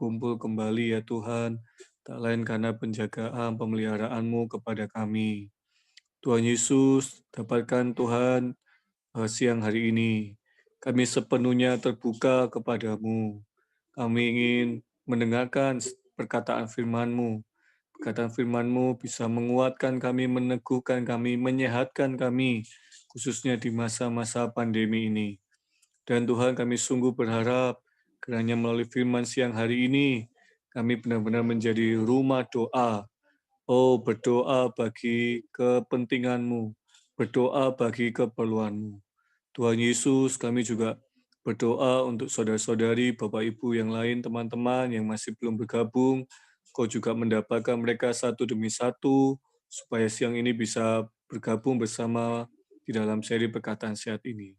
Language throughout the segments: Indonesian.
berkumpul kembali ya Tuhan, tak lain karena penjagaan pemeliharaan-Mu kepada kami. Tuhan Yesus, dapatkan Tuhan siang hari ini. Kami sepenuhnya terbuka kepadamu. Kami ingin mendengarkan perkataan firman-Mu. Perkataan firman-Mu bisa menguatkan kami, meneguhkan kami, menyehatkan kami, khususnya di masa-masa pandemi ini. Dan Tuhan, kami sungguh berharap kiranya melalui firman siang hari ini, kami benar-benar menjadi rumah doa. Oh, berdoa bagi kepentingan-Mu, berdoa bagi keperluan-Mu. Tuhan Yesus, kami juga berdoa untuk saudara-saudari, Bapak Ibu yang lain, teman-teman yang masih belum bergabung. Kau juga mendapatkan mereka satu demi satu, supaya siang ini bisa bergabung bersama di dalam seri perkataan sehat ini.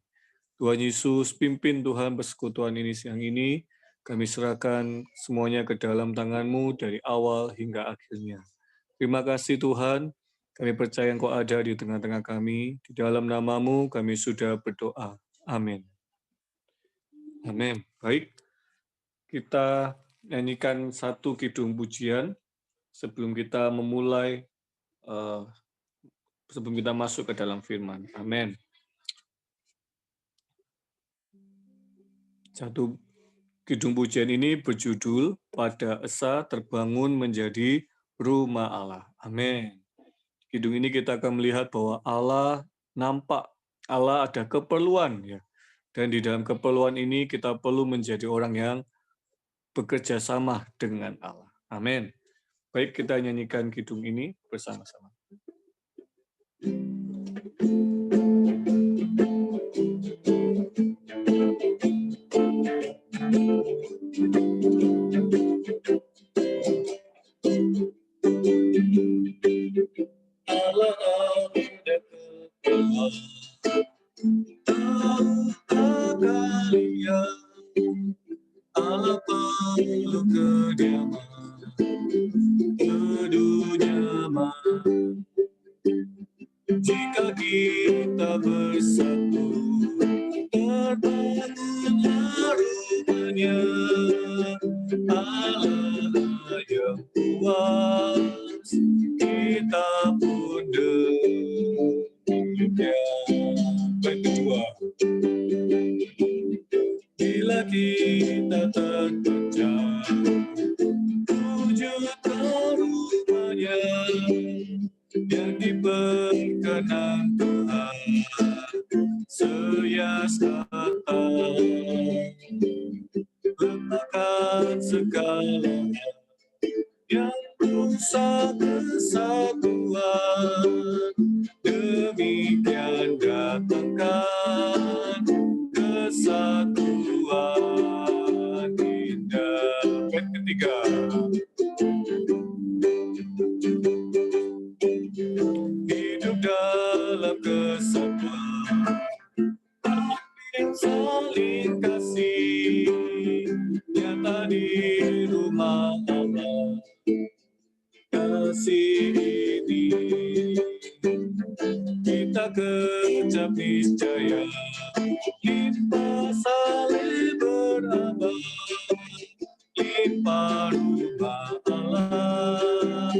Tuhan Yesus, pimpin Tuhan persekutuan ini siang ini. Kami serahkan semuanya ke dalam tangan-Mu dari awal hingga akhirnya. Terima kasih Tuhan, kami percaya Engkau ada di tengah-tengah kami. Di dalam nama-Mu kami sudah berdoa. Amin. Amin. Baik, kita nyanyikan satu kidung pujian sebelum kita memulai, sebelum kita masuk ke dalam firman. Amin. Satu kidung pujian ini berjudul Pada Esa Terbangun Menjadi Rumah Allah. Amin. Kidung ini kita akan melihat bahwa Allah nampak, Allah ada keperluan ya. Dan di dalam keperluan ini kita perlu menjadi orang yang bekerja sama dengan Allah. Amin. Baik, kita nyanyikan kidung ini bersama-sama. Allah ada keperluan, tahukah kalian? Allah perlu kediaman, teduh nyaman. Jika kita bersatu, terbangunlah rumahnya. Allah yang puas, kita pun demikian. Baik, kedua. Bila kita terpecah, wujudkan rumahnya yang diperkenan Tuhan, sehias kata, letakkan segala yang rusak kesatuan, demikian datangkan kesatuan indah. Baik, ketiga. Hidup dalam kesatuan, saling kasih, nyata di rumah Allah. Kasih ini kita kecap niscaya, limpah saling berabad, limpah rumah Allah,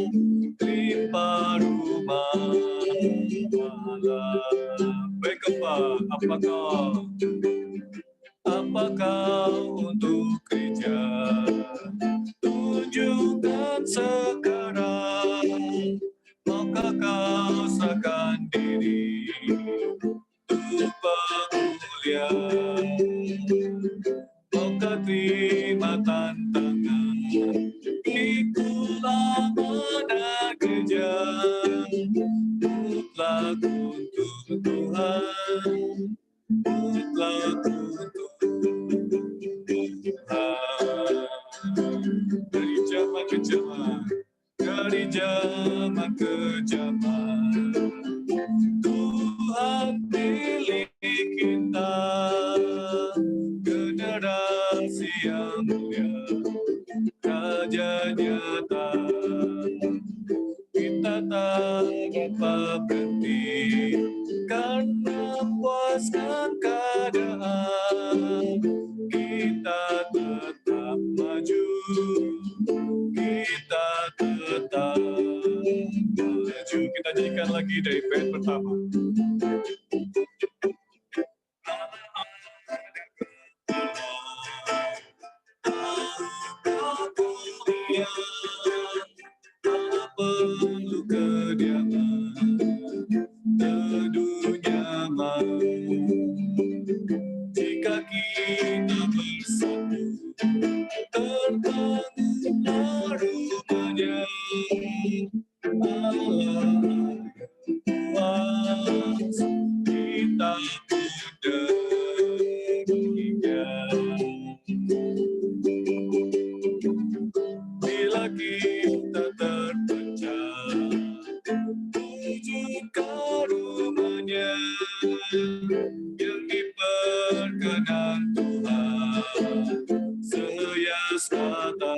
limpah rumah Allah. Baik, apakah untuk gereja? Tunjukkan sekarang, maukah kau serahkan diri untuk pemulihan? Maukah terima tantangan, ikulah mana gereja, mutlak untuk Tuhan, mutlak untuk Tuhan. Dari zaman ke zaman, dari zaman ke zaman, Tuhan pilih kita, generasi yang mulia, raja nyata. Kita tak dapat berhenti karena puaskan keadaan, kita tetap maju nyanyikan lagi dari band pertama. Tak perlu kediaman, teduh nyaman. Jika kita bersatu, terbangunlah rumahnya. Allah kuat, kita mudah bila kita terpecah, wujudkan rumahnya yang diperkenan Tuhan. Sehias kata,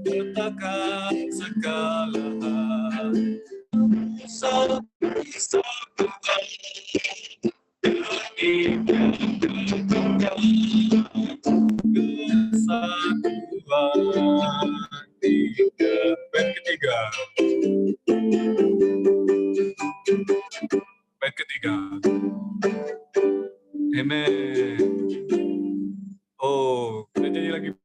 letakkan segala hal. Satu Tuhan yang kesatuan tiga. Band ketiga. Band ketiga. Amen. Oh, kita nyanyi lagi.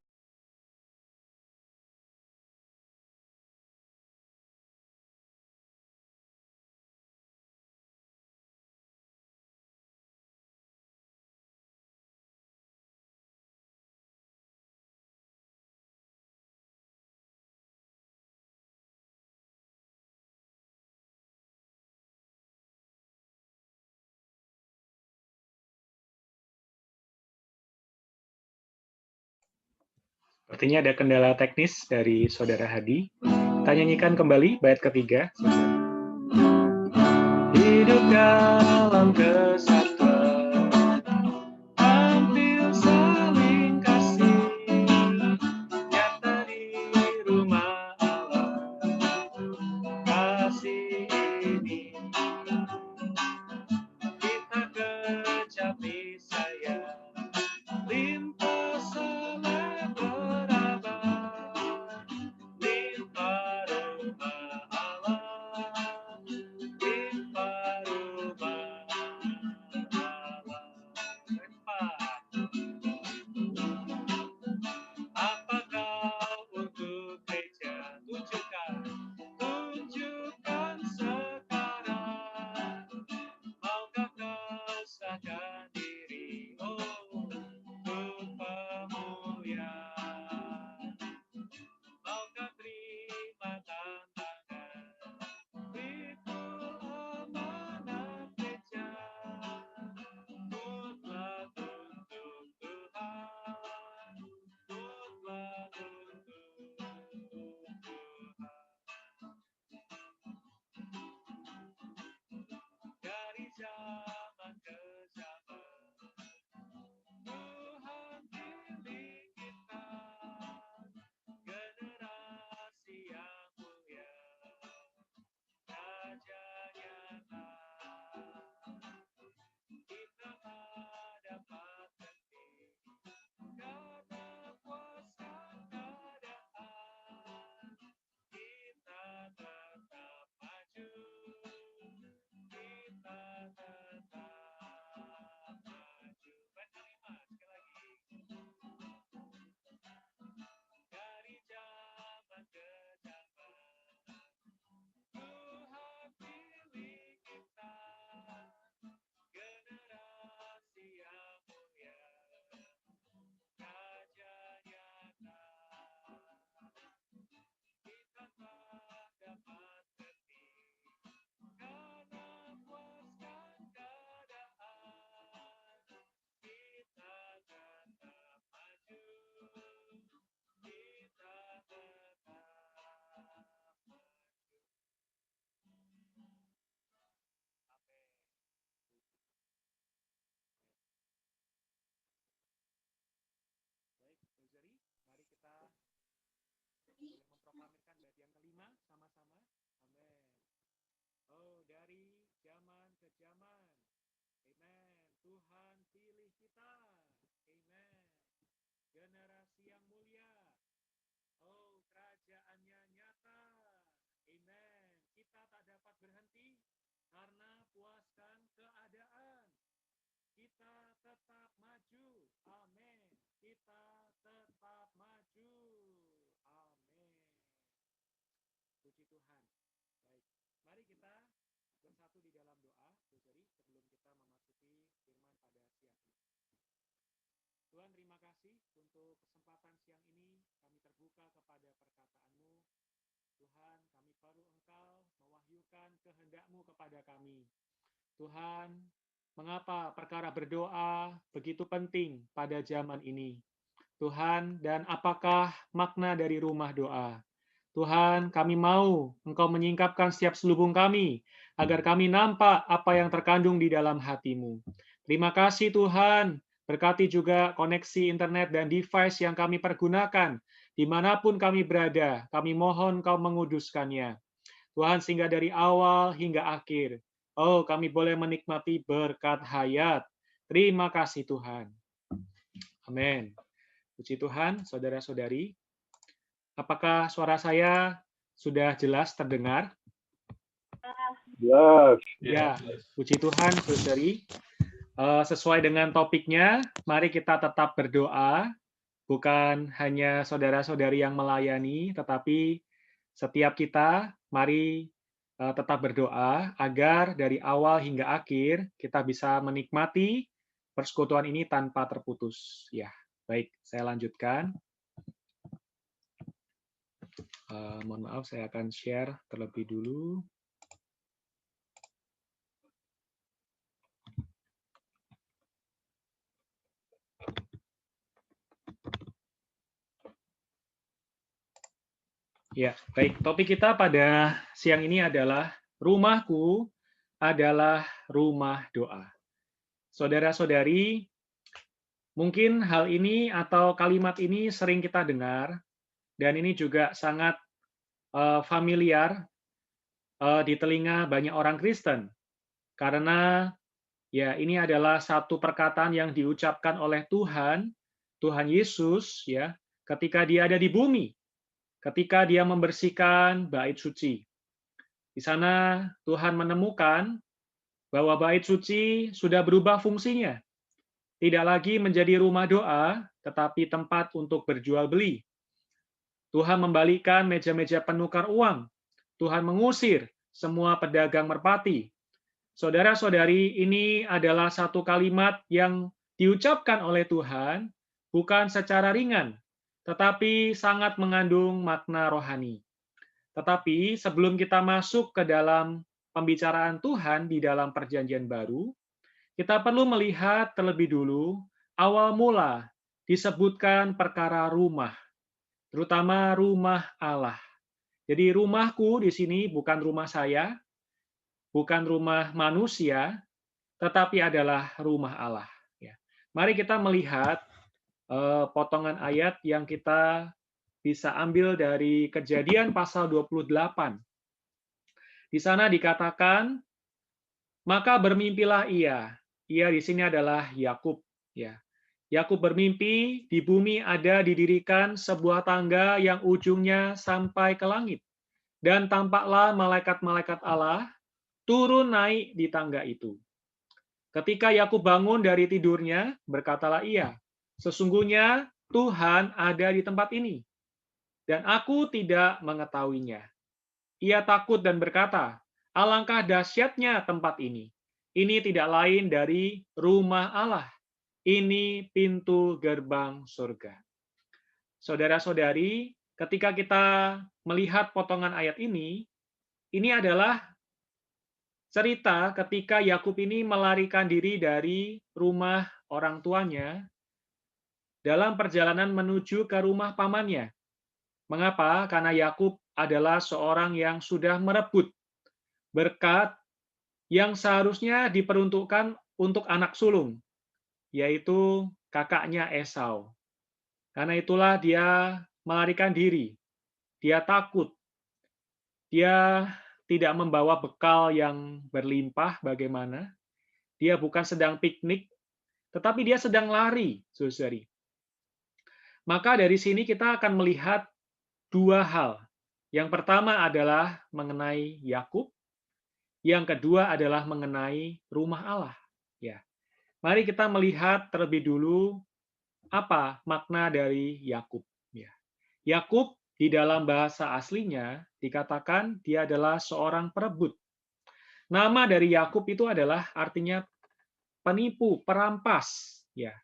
Sepertinya ada kendala teknis dari Saudara Hadi. Kita nyanyikan kembali bait ketiga. Hidup dalam kesatuan, tampil saling kasih, nyata di rumah Allah. Kasih ini kita kecapi sayang, limpah saleh berabad, limpah rumah Allah, limpah rumah Allah. Apa kau untuk gereja? Tunjukkan sekarang. Maukah kau sahkan diri, oh, untuk pemulihan? Maukah terima tantangan, pikul amanat gereja? Mutlak untuk Tuhan, mutlak untuk Tuhan. Dari zaman ke zaman, Tuhan pilih kita, generasi yang mulia, raja nyata. Kita tak dapat henti, karena kuasa keadaan. Kita tetap maju, kita tetap maju. Bait kelima sekali lagi. Dari zaman ke zaman, Tuhan pilih kita, generasi yang mulia, raja nyata. Kita tak dapat henti, karena puaskan keadaan. Kita tetap maju, kita tetap maju. Amin. Baik, Saudari, mari kita boleh memproklamirkan bait yang kelima sama-sama. Amin. Oh, dari zaman ke zaman. Amen. Tuhan pilih kita. Amen. Generasi yang mulia. Oh, kerajaannya nyata. Amen. Kita Kita tak dapat berhenti karena puaskan keadaan. Kita tetap maju. Amin. Kita tetap maju. Amin. Puji Tuhan. Baik, mari kita bersatu di dalam doa, saudari, sebelum kita memasuki firman pada siang ini. Tuhan, terima kasih untuk kesempatan siang ini. Kami terbuka kepada perkataan-Mu. Tuhan, kami perlu Engkau mewahyukan kehendak-Mu kepada kami. Tuhan, mengapa perkara berdoa begitu penting pada zaman ini? Tuhan, dan apakah makna dari rumah doa? Tuhan, kami mau Engkau menyingkapkan setiap selubung kami, agar kami nampak apa yang terkandung di dalam hati-Mu. Terima kasih Tuhan, berkati juga koneksi internet dan device yang kami pergunakan, dimanapun kami berada, kami mohon Engkau menguduskannya. Tuhan, sehingga dari awal hingga akhir, kami boleh menikmati berkat hayat. Terima kasih Tuhan. Amin. Puji Tuhan, saudara-saudari. Apakah suara saya sudah jelas terdengar? Jelas. Ya, puji Tuhan, saudari. Sesuai dengan topiknya, mari kita tetap berdoa. Bukan hanya saudara-saudari yang melayani, tetapi setiap kita, mari tetap berdoa agar dari awal hingga akhir kita bisa menikmati persekutuan ini tanpa terputus. Ya, baik, saya lanjutkan. Mohon maaf, saya akan share terlebih dulu. Ya, baik. Topik kita pada siang ini adalah rumahku adalah rumah doa. Saudara-saudari, mungkin hal ini atau kalimat ini sering kita dengar, dan ini juga sangat familiar di telinga banyak orang Kristen. Karena ya ini adalah satu perkataan yang diucapkan oleh Tuhan Yesus ya, ketika Dia ada di bumi, ketika Dia membersihkan bait suci. Di sana Tuhan menemukan bahwa bait suci sudah berubah fungsinya. Tidak lagi menjadi rumah doa, tetapi tempat untuk berjual beli. Tuhan membalikkan meja-meja penukar uang. Tuhan mengusir semua pedagang merpati. Saudara-saudari, ini adalah satu kalimat yang diucapkan oleh Tuhan bukan secara ringan, tetapi sangat mengandung makna rohani. Tetapi sebelum kita masuk ke dalam pembicaraan Tuhan di dalam Perjanjian Baru, kita perlu melihat terlebih dulu awal mula disebutkan perkara rumah, terutama rumah Allah. Jadi rumahku di sini bukan rumah saya, bukan rumah manusia, tetapi adalah rumah Allah. Ya. Mari kita melihat potongan ayat yang kita bisa ambil dari Kejadian pasal 28. Di sana dikatakan, maka bermimpilah ia. Ia di sini adalah Yakub. Ya. Yakub bermimpi di bumi ada didirikan sebuah tangga yang ujungnya sampai ke langit. Dan tampaklah malaikat-malaikat Allah turun naik di tangga itu. Ketika Yakub bangun dari tidurnya, berkatalah ia, sesungguhnya Tuhan ada di tempat ini, dan aku tidak mengetahuinya. Ia takut dan berkata, alangkah dahsyatnya tempat ini. Ini tidak lain dari rumah Allah. Ini pintu gerbang surga. Saudara-saudari, ketika kita melihat potongan ayat ini adalah cerita ketika Yakub ini melarikan diri dari rumah orang tuanya dalam perjalanan menuju ke rumah pamannya. Mengapa? Karena Yakub adalah seorang yang sudah merebut berkat yang seharusnya diperuntukkan untuk anak sulung, yaitu kakaknya Esau. Karena itulah dia melarikan diri. Dia takut. Dia tidak membawa bekal yang berlimpah bagaimana. Dia bukan sedang piknik, tetapi dia sedang lari, saudari. Maka dari sini kita akan melihat dua hal Yang pertama adalah mengenai Yakub, yang kedua adalah mengenai rumah Allah. Ya, mari kita melihat terlebih dulu apa makna dari Yakub. Ya, Yakub di dalam bahasa aslinya dikatakan dia adalah seorang perebut. Nama dari Yakub itu adalah artinya penipu, perampas. Ya,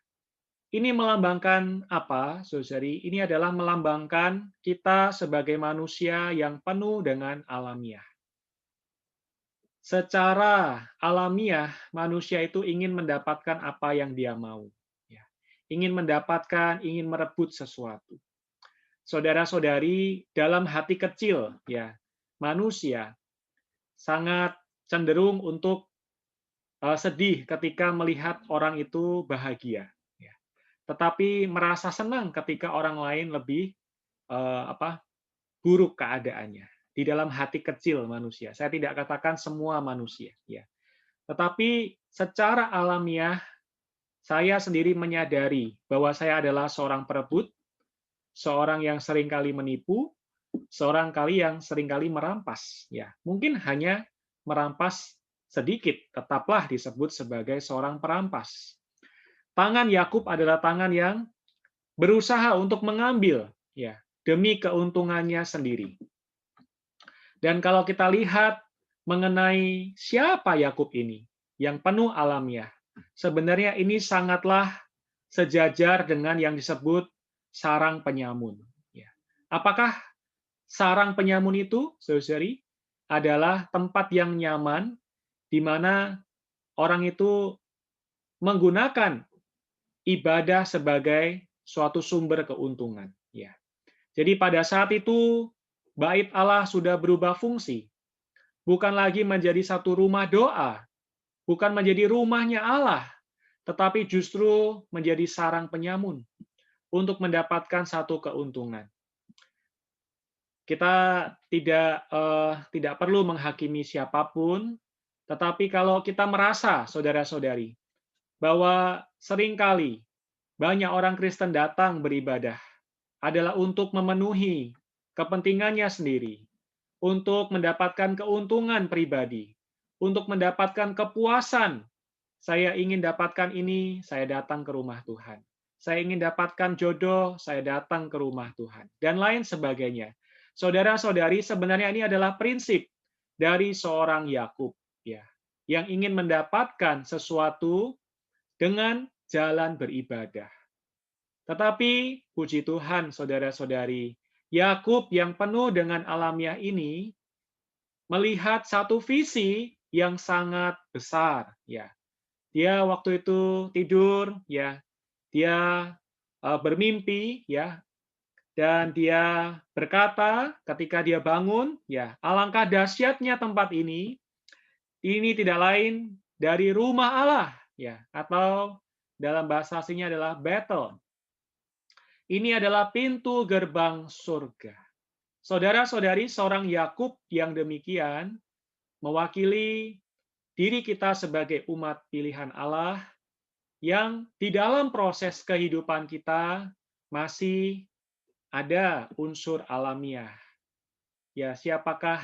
ini melambangkan apa, saudari? Ini adalah melambangkan kita sebagai manusia yang penuh dengan alamiah. Secara alamiah, manusia itu ingin mendapatkan apa yang dia mau. Ya. Ingin mendapatkan, ingin merebut sesuatu. Saudara-saudari, dalam hati kecil, ya, manusia sangat cenderung untuk sedih ketika melihat orang itu bahagia. Ya. Tetapi merasa senang ketika orang lain lebih buruk keadaannya di dalam hati kecil manusia. Saya tidak katakan semua manusia, ya. Tetapi secara alamiah saya sendiri menyadari bahwa saya adalah seorang perebut, seorang yang seringkali menipu, seorang kali yang seringkali merampas, ya. Mungkin hanya merampas sedikit, tetaplah disebut sebagai seorang perampas. Tangan Yakub adalah tangan yang berusaha untuk mengambil, ya, demi keuntungannya sendiri. Dan kalau kita lihat mengenai siapa Yakub ini yang penuh alamiah, sebenarnya ini sangatlah sejajar dengan yang disebut sarang penyamun. Ya. Apakah sarang penyamun itu, saudari, adalah tempat yang nyaman di mana orang itu menggunakan ibadah sebagai suatu sumber keuntungan. Ya. Jadi pada saat itu bait Allah sudah berubah fungsi, bukan lagi menjadi satu rumah doa, bukan menjadi rumahnya Allah, tetapi justru menjadi sarang penyamun untuk mendapatkan satu keuntungan. Kita tidak perlu menghakimi siapapun, tetapi kalau kita merasa, saudara-saudari, bahwa seringkali banyak orang Kristen datang beribadah adalah untuk memenuhi kepentingannya sendiri, untuk mendapatkan keuntungan pribadi, untuk mendapatkan kepuasan. Saya ingin dapatkan ini, saya datang ke rumah Tuhan. Saya ingin dapatkan jodoh, saya datang ke rumah Tuhan. Dan lain sebagainya. Saudara-saudari, sebenarnya ini adalah prinsip dari seorang Yakub, ya, yang ingin mendapatkan sesuatu dengan jalan beribadah. Tetapi puji Tuhan, saudara-saudari, Yakub yang penuh dengan alamiah ini melihat satu visi yang sangat besar, ya. Dia waktu itu tidur, ya. Dia bermimpi, ya, dan dia berkata ketika dia bangun, ya, alangkah dahsyatnya tempat ini tidak lain dari rumah Allah, ya, atau dalam bahasa aslinya adalah Bethel. Ini adalah pintu gerbang surga. Saudara-saudari, seorang Yakub yang demikian mewakili diri kita sebagai umat pilihan Allah yang di dalam proses kehidupan kita masih ada unsur alamiah. Ya, siapakah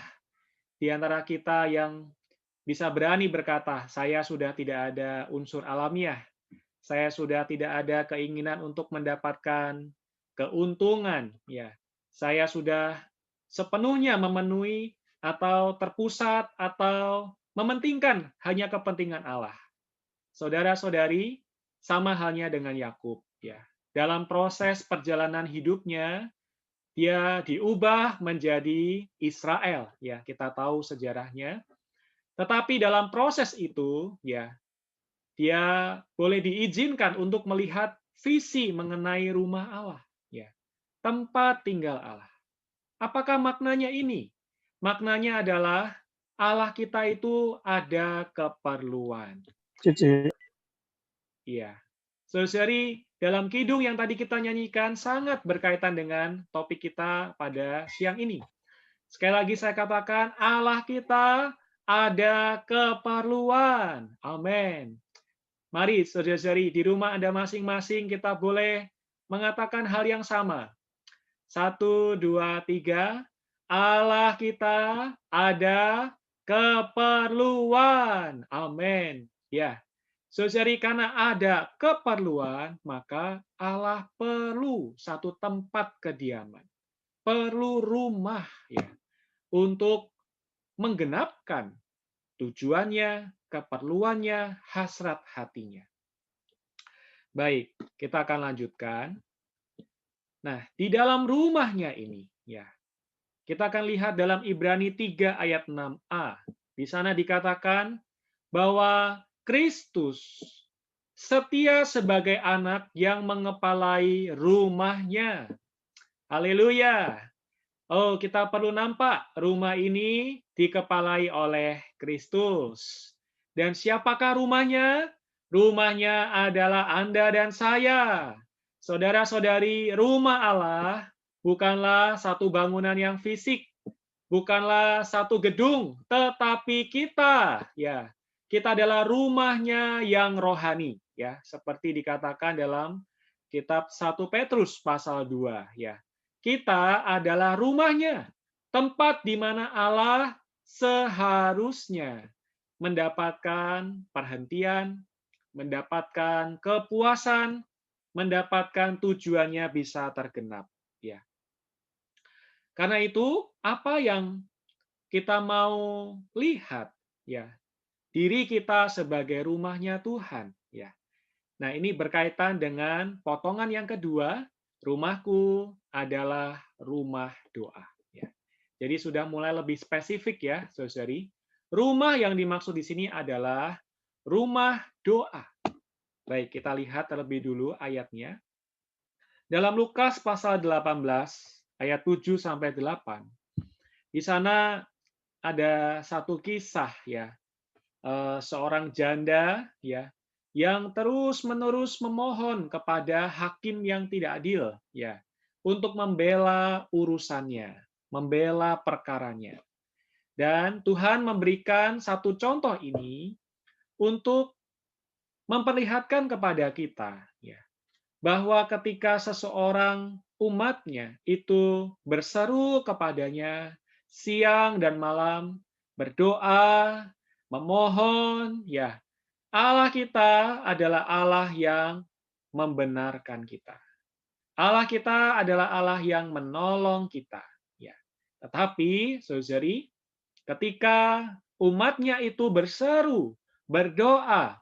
di antara kita yang bisa berani berkata, saya sudah tidak ada unsur alamiah, saya sudah tidak ada keinginan untuk mendapatkan keuntungan, ya. Saya sudah sepenuhnya memenuhi atau terpusat atau mementingkan hanya kepentingan Allah. Saudara-saudari, sama halnya dengan Yakub, ya. Dalam proses perjalanan hidupnya, dia diubah menjadi Israel, ya. Kita tahu sejarahnya. Tetapi dalam proses itu, ya, dia boleh diizinkan untuk melihat visi mengenai rumah Allah, ya, tempat tinggal Allah. Apakah maknanya ini? Maknanya adalah Allah kita itu ada keperluan. Cici. Iya. Saudari, dalam kidung yang tadi kita nyanyikan sangat berkaitan dengan topik kita pada siang ini. Sekali lagi saya katakan, Allah kita ada keperluan. Amin. Mari, saudara-saudari, di rumah Anda masing-masing kita boleh mengatakan hal yang sama. 1, 2, 3. Allah kita ada keperluan. Amin. Ya, saudari, karena ada keperluan, maka Allah perlu satu tempat kediaman, perlu rumah ya untuk menggenapkan tujuannya, keperluannya, hasrat hatinya. Baik, kita akan lanjutkan. Nah, di dalam rumahnya ini, ya, kita akan lihat dalam Ibrani 3 ayat 6a. Di sana dikatakan bahwa Kristus setia sebagai anak yang mengepalai rumahnya. Haleluya. Oh, kita perlu nampak rumah ini dikepalai oleh Kristus. Dan siapakah rumahnya? Rumahnya adalah Anda dan saya. Saudara-saudari, rumah Allah bukanlah satu bangunan yang fisik, bukanlah satu gedung, tetapi kita, ya, kita adalah rumahnya yang rohani, ya, seperti dikatakan dalam kitab 1 Petrus pasal 2, ya. Kita adalah rumahnya, tempat di mana Allah seharusnya mendapatkan perhentian, mendapatkan kepuasan, mendapatkan tujuannya bisa tergenap, ya. Karena itu, apa yang kita mau lihat, ya, diri kita sebagai rumahnya Tuhan, ya. Nah, ini berkaitan dengan potongan yang kedua, rumahku adalah rumah doa, ya. Jadi sudah mulai lebih spesifik ya, saudari. Rumah yang dimaksud di sini adalah rumah doa. Baik, kita lihat terlebih dulu ayatnya. Dalam Lukas pasal 18 ayat 7 sampai 8. Di sana ada satu kisah ya, seorang janda ya yang terus-menerus memohon kepada hakim yang tidak adil ya untuk membela urusannya, membela perkaranya. Dan Tuhan memberikan satu contoh ini untuk memperlihatkan kepada kita ya bahwa ketika seseorang umatnya itu berseru kepadanya siang dan malam, berdoa, memohon, ya, Allah kita adalah Allah yang membenarkan kita. Allah kita adalah Allah yang menolong kita. Ya. Tetapi, saudari, ketika umatnya itu berseru, berdoa,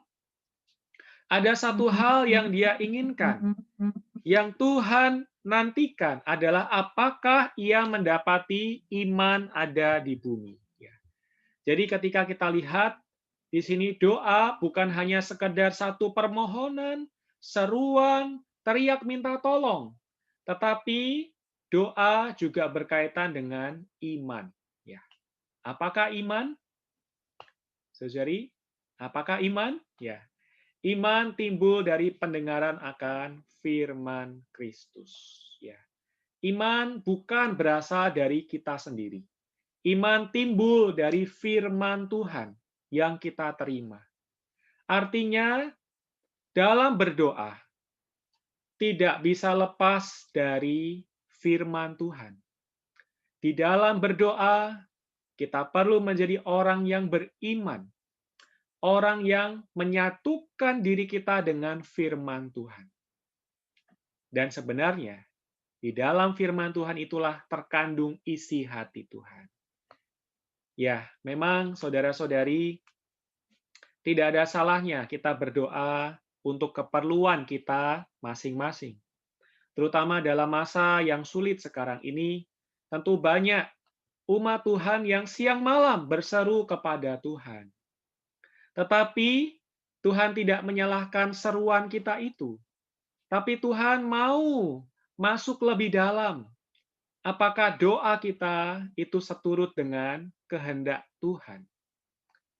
ada satu hal yang dia inginkan, yang Tuhan nantikan adalah apakah ia mendapati iman ada di bumi. Ya. Jadi ketika kita lihat di sini doa bukan hanya sekedar satu permohonan, seruan, teriak minta tolong, tetapi doa juga berkaitan dengan iman. Ya. Apakah iman? Saudari, apakah iman? Ya. Iman timbul dari pendengaran akan firman Kristus. Ya. Iman bukan berasal dari kita sendiri. Iman timbul dari firman Tuhan yang kita terima. Artinya, dalam berdoa, tidak bisa lepas dari firman Tuhan. Di dalam berdoa, kita perlu menjadi orang yang beriman, orang yang menyatukan diri kita dengan firman Tuhan. Dan sebenarnya, di dalam firman Tuhan itulah terkandung isi hati Tuhan. Ya, memang saudara-saudari, tidak ada salahnya kita berdoa untuk keperluan kita masing-masing. Terutama dalam masa yang sulit sekarang ini, tentu banyak umat Tuhan yang siang malam berseru kepada Tuhan. Tetapi Tuhan tidak menyalahkan seruan kita itu. Tapi Tuhan mau masuk lebih dalam. Apakah doa kita itu seturut dengan kehendak Tuhan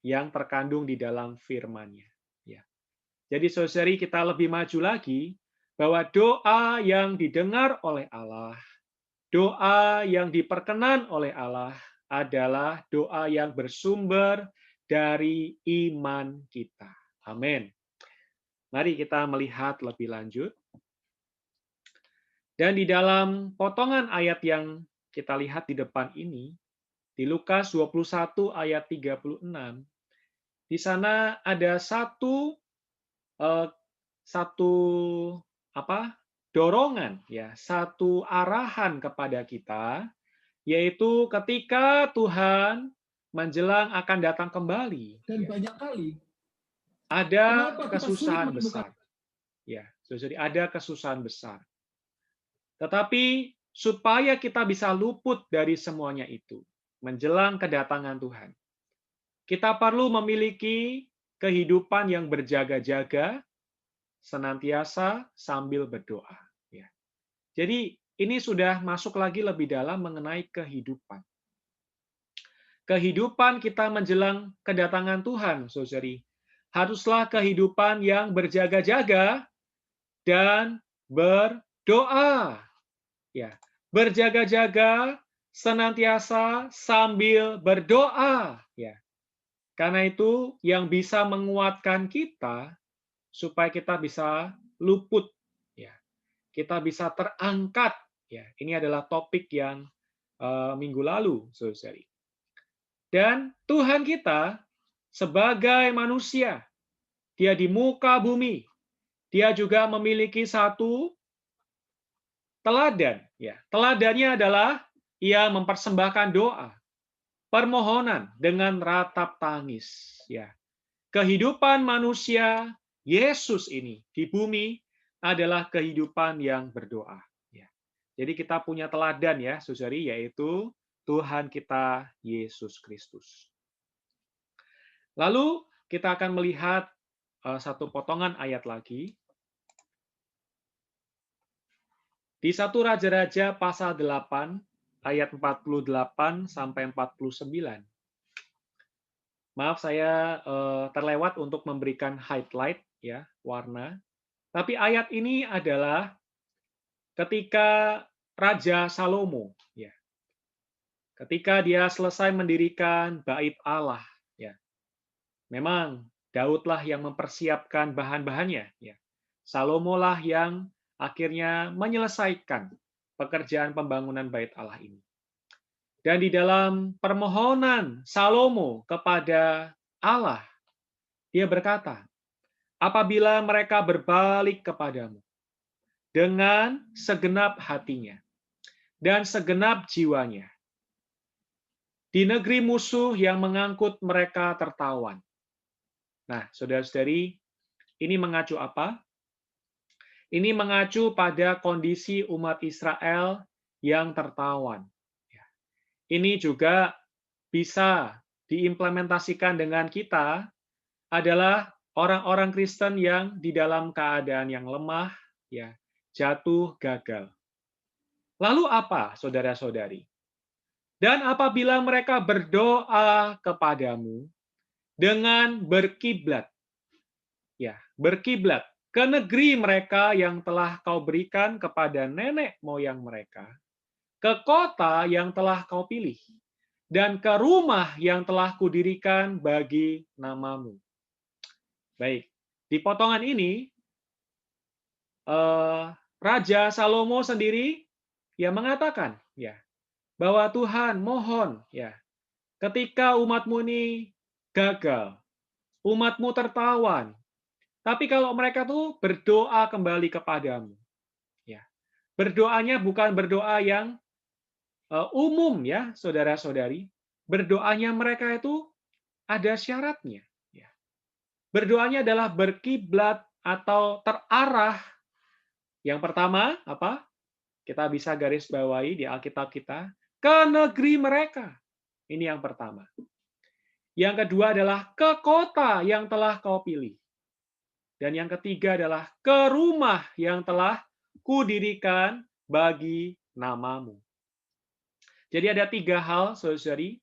yang terkandung di dalam firman-Nya. Ya. Jadi saudari, kita lebih maju lagi bahwa doa yang didengar oleh Allah, doa yang diperkenan oleh Allah adalah doa yang bersumber dari iman kita. Amin. Mari kita melihat lebih lanjut. Dan di dalam potongan ayat yang kita lihat di depan ini, di Lukas 21 ayat 36, di sana ada eh, satu apa? Dorongan ya, satu arahan kepada kita, yaitu ketika Tuhan menjelang akan datang kembali, Dan ya, banyak kali, ada kenapa kita sulit kesusahan menemukan? besar. Ya, jadi ada kesusahan besar. Tetapi supaya kita bisa luput dari semuanya itu, menjelang kedatangan Tuhan, kita perlu memiliki kehidupan yang berjaga-jaga, senantiasa sambil berdoa. Ya. Jadi ini sudah masuk lagi lebih dalam mengenai kehidupan. Kehidupan kita menjelang kedatangan Tuhan, saudari, haruslah kehidupan yang berjaga-jaga dan berdoa. Ya, berjaga-jaga senantiasa sambil berdoa. Ya, karena itu yang bisa menguatkan kita supaya kita bisa luput. Ya, kita bisa terangkat. Ya, ini adalah topik yang minggu lalu, saudari. Dan Tuhan kita sebagai manusia, dia di muka bumi, dia juga memiliki satu teladan. Ya, teladannya adalah ia mempersembahkan doa, permohonan dengan ratap tangis. Ya, kehidupan manusia Yesus ini di bumi adalah kehidupan yang berdoa. Ya, jadi kita punya teladan ya, saudari, yaitu Tuhan kita Yesus Kristus. Lalu kita akan melihat satu potongan ayat lagi. Di 1 Raja-Raja pasal 8 ayat 48 sampai 49. Maaf saya terlewat untuk memberikan highlight ya, warna. Tapi ayat ini adalah ketika Raja Salomo ya. Ketika dia selesai mendirikan bait Allah ya. Memang Daudlah yang mempersiapkan bahan-bahannya ya. Salomo lah yang akhirnya menyelesaikan pekerjaan pembangunan bait Allah ini. Dan di dalam permohonan Salomo kepada Allah, dia berkata, apabila mereka berbalik kepadamu dengan segenap hatinya dan segenap jiwanya, di negeri musuh yang mengangkut mereka tertawan. Nah, saudara-saudari, ini mengacu apa? Ini mengacu pada kondisi umat Israel yang tertawan. Ini juga bisa diimplementasikan dengan kita adalah orang-orang Kristen yang di dalam keadaan yang lemah, ya, jatuh, gagal. Lalu apa, saudara-saudari? Dan apabila mereka berdoa kepadamu dengan berkiblat, ya, berkiblat ke negeri mereka yang telah kau berikan kepada nenek moyang mereka, ke kota yang telah kau pilih, dan ke rumah yang telah kudirikan bagi namamu. Baik, di potongan ini, Raja Salomo sendiri ya mengatakan ya bahwa Tuhan mohon ya ketika umatmu ini gagal, umatmu tertawan, tapi kalau mereka tuh berdoa kembali kepadamu, ya berdoanya bukan berdoa yang umum ya saudara-saudari, berdoanya mereka itu ada syaratnya. Ya. Berdoanya adalah berkiblat atau terarah. Yang pertama apa? Kita bisa garis bawahi di Alkitab kita, ke negeri mereka. Ini yang pertama. Yang kedua adalah ke kota yang telah kau pilih. Dan yang ketiga adalah ke rumah yang telah kudirikan bagi namamu. Jadi ada tiga hal, saudari,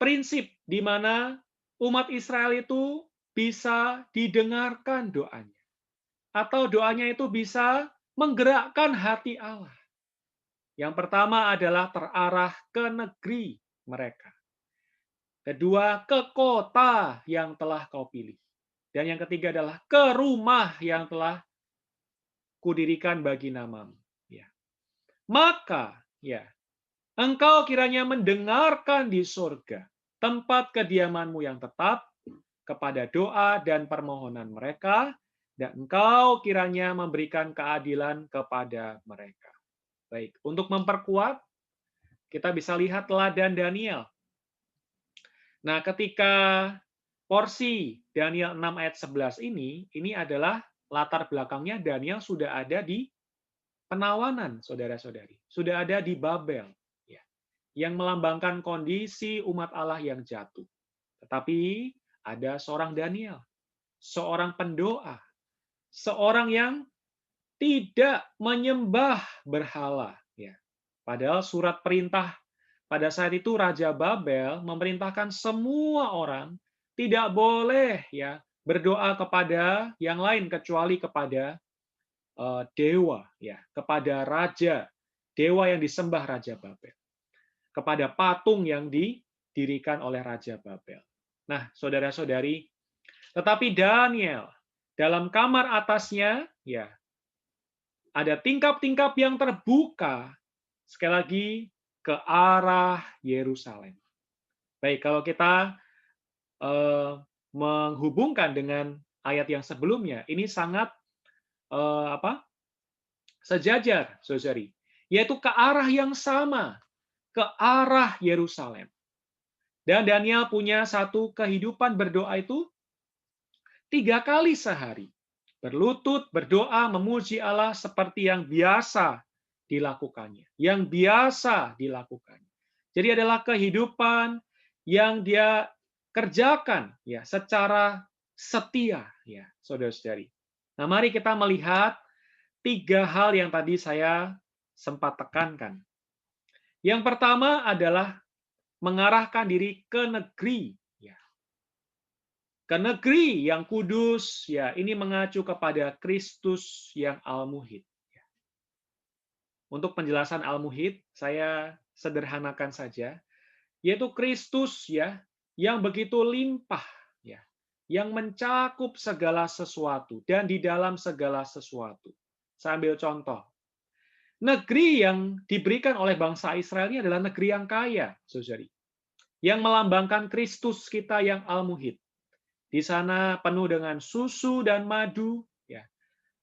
prinsip di mana umat Israel itu bisa didengarkan doanya. Atau doanya itu bisa menggerakkan hati Allah. Yang pertama adalah terarah ke negeri mereka. Kedua, ke kota yang telah kau pilih. Dan yang ketiga adalah ke rumah yang telah kudirikan bagi namamu. Ya. Maka, ya, Engkau kiranya mendengarkan di surga tempat kediamanmu yang tetap kepada doa dan permohonan mereka, dan engkau kiranya memberikan keadilan kepada mereka. Baik, untuk memperkuat, kita bisa lihat teladan Daniel. Nah, ketika porsi Daniel 6 ayat 11 ini adalah latar belakangnya Daniel sudah ada di penawanan, saudara-saudari. Sudah ada di Babel, ya, yang melambangkan kondisi umat Allah yang jatuh. Tetapi ada seorang Daniel, seorang pendoa, seorang yang tidak menyembah berhala. Ya. Padahal surat perintah pada saat itu Raja Babel memerintahkan semua orang tidak boleh ya berdoa kepada yang lain kecuali kepada dewa, ya, kepada raja, dewa yang disembah Raja Babel, kepada patung yang didirikan oleh Raja Babel. Nah, saudara-saudari, tetapi Daniel dalam kamar atasnya, ya, ada tingkap-tingkap yang terbuka, sekali lagi, ke arah Yerusalem. Baik, kalau kita menghubungkan dengan ayat yang sebelumnya, ini sangat sejajar, saudari, yaitu ke arah yang sama, ke arah Yerusalem. Dan Daniel punya satu kehidupan berdoa itu 3 kali sehari. Berlutut, berdoa, memuji Allah seperti yang biasa dilakukannya. Yang biasa dilakukannya. Jadi adalah kehidupan yang dia kerjakan ya secara setia ya, saudara-saudari. Nah, mari kita melihat 3 hal yang tadi saya sempat tekankan. Yang pertama adalah mengarahkan diri ke negeri, ya, ke negeri yang kudus, ya, ini mengacu kepada Kristus yang al-muhid. Ya. Untuk penjelasan al-muhid, saya sederhanakan saja, yaitu Kristus ya yang begitu limpah, ya, yang mencakup segala sesuatu dan di dalam segala sesuatu. Saya ambil contoh. Negeri yang diberikan oleh bangsa Israel ini adalah negeri yang kaya, saudari, yang melambangkan Kristus kita yang al-muhid. Di sana penuh dengan susu dan madu, ya,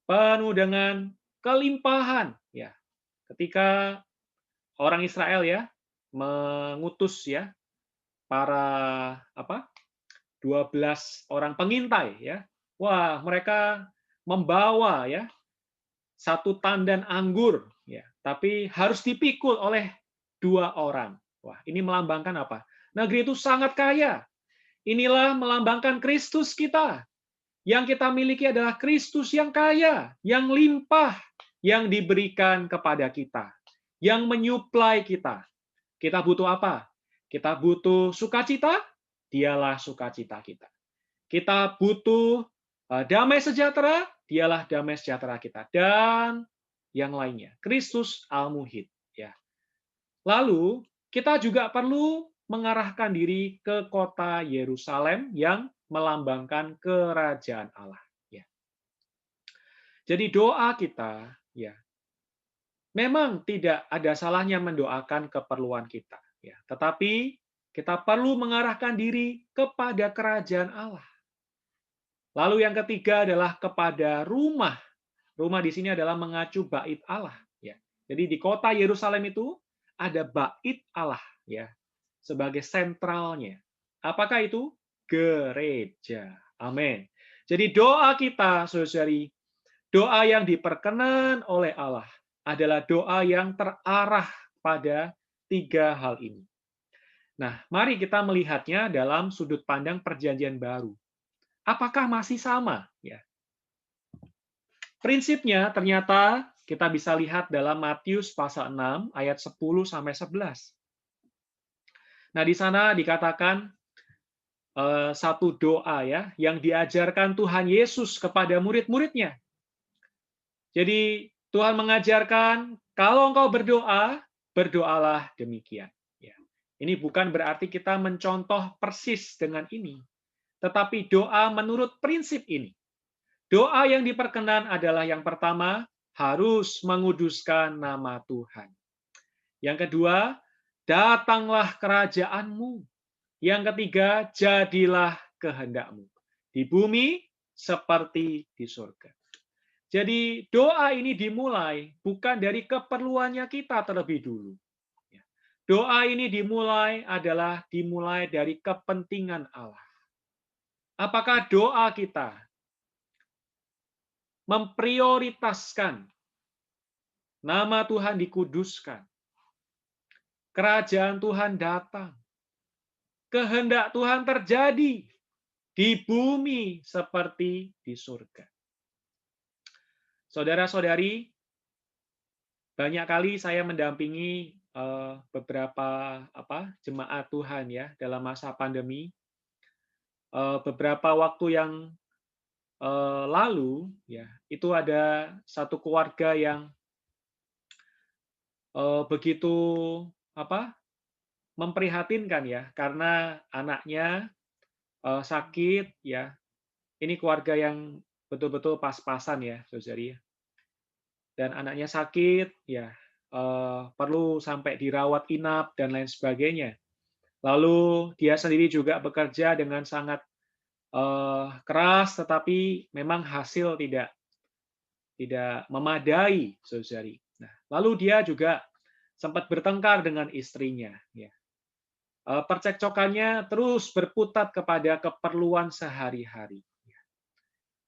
penuh dengan kelimpahan, ya. Ketika orang Israel ya mengutus ya para 12 orang pengintai ya, wah mereka membawa ya satu tandan anggur, ya, tapi harus dipikul oleh 2 orang. Wah, ini melambangkan apa? Negeri itu sangat kaya. Inilah melambangkan Kristus kita. Yang kita miliki adalah Kristus yang kaya, yang limpah, yang diberikan kepada kita, yang menyuplai kita. Kita butuh apa? Kita butuh sukacita, dialah sukacita kita. Kita butuh damai sejahtera, dialah damai sejahtera kita. Dan yang lainnya, Kristus al-muhid. Ya. Lalu, kita juga perlu mengarahkan diri ke kota Yerusalem yang melambangkan kerajaan Allah. Ya. Jadi doa kita, ya, memang tidak ada salahnya mendoakan keperluan kita. Ya. Tetapi kita perlu mengarahkan diri kepada kerajaan Allah. Lalu yang ketiga adalah kepada rumah. Rumah di sini adalah mengacu bait Allah. Ya. Jadi di kota Yerusalem itu ada bait Allah ya sebagai sentralnya. Apakah itu? Gereja. Amin. Jadi doa kita, saudari, doa yang diperkenan oleh Allah adalah doa yang terarah pada 3 hal ini. Nah, mari kita melihatnya dalam sudut pandang perjanjian baru. Apakah masih sama? Ya. Prinsipnya ternyata kita bisa lihat dalam Matius pasal 6 ayat 10 sampai 11. Nah, di sana dikatakan satu doa ya yang diajarkan Tuhan Yesus kepada murid-muridnya. Jadi Tuhan mengajarkan kalau engkau berdoa, berdoalah demikian. Ya. Ini bukan berarti kita mencontoh persis dengan ini. Tetapi doa menurut prinsip ini. Doa yang diperkenan adalah yang pertama, harus menguduskan nama Tuhan. Yang kedua, datanglah kerajaan-Mu. Yang ketiga, jadilah kehendak-Mu di bumi seperti di surga. Jadi doa ini dimulai bukan dari keperluannya kita terlebih dulu. Doa ini dimulai dari kepentingan Allah. Apakah doa kita memprioritaskan nama Tuhan dikuduskan, kerajaan Tuhan datang, kehendak Tuhan terjadi di bumi seperti di surga. Saudara-saudari, banyak kali saya mendampingi beberapa jemaat Tuhan ya dalam masa pandemi. Beberapa waktu yang lalu ya itu ada satu keluarga yang begitu memprihatinkan ya karena anaknya sakit ya. Ini keluarga yang betul-betul pas-pasan ya, saudari. Dan anaknya sakit ya, perlu sampai dirawat inap dan lain sebagainya. Lalu dia sendiri juga bekerja dengan sangat keras, tetapi memang hasil tidak memadai, saudari. Nah, lalu dia juga sempat bertengkar dengan istrinya. Ya. Percekcokannya terus berputar kepada keperluan sehari-hari.